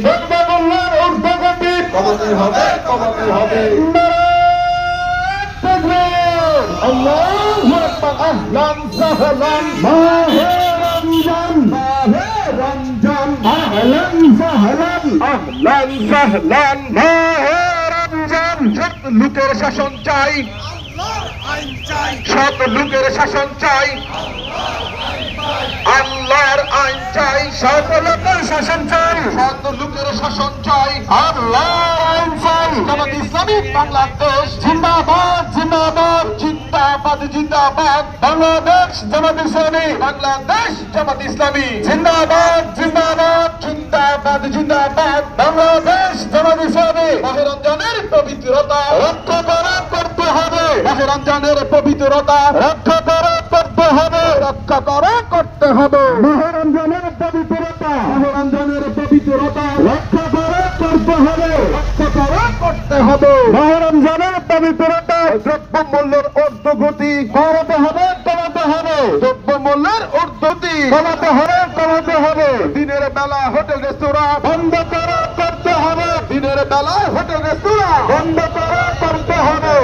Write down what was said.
দ্রব্যমূল্যের ঊর্ধ্বগতি কমাতে হবে, কমাতে হবে। আল্লাহু আকবার। আহলান সাহলান মাহে রমজান, মাহে রমজান। আহলান সাহলান, আহলান সাহলান মাহে রমজান। সৎ লোকের শাসন চাই, আল্লাহর আইন চাই। সৎ লোকের শাসন চাই, আল্লাহর আইন চাই। সৎ লোকের শাসন চাই, সৎ লোকের শাসন চাই, আল্লাহর আইন চাই। জামাত ইসলামী বাংলাদেশ জিন্দাবাদ, জিন্দাবাদ, জিন্দাবাদ, জিন্দাবাদ। বাংলাদেশ জামাত ইসলামী, বাংলাদেশ জামাত ইসলামী জিন্দাবাদ, জিন্দাবাদ, জিন্দাবাদ, জিন্দাবাদ। বাংলাদেশ জামাত ইসলামী। মাহে রমজানের পবিত্রতা রক্ষা করা করতে হবে, মাহে রমজানের পবিত্রতা রক্ষা করা করতে হবে, রক্ষা করা করতে হবে। মাহে রমজানের পবিত্রতা, মাহে রমজানের পবিত্রতা রক্ষা করা করতে হবে, রক্ষা করা করতে হবে। মাহে রমজানের পবিত্রতা দ্রব্যমূল্যের ঊর্ধ্বগতি কমাতে হবে, কমাতে হবে। দ্রব্যমূল্যের ঊর্ধ্বগতি কমাতে হবে, কমাতে হবে। দিনের বেলা হোটেল রেস্তোরাঁ বন্ধ করা করতে হবে, দিনের বেলা হোটেল রেস্তোরাঁ বন্ধ করা করতে হবে।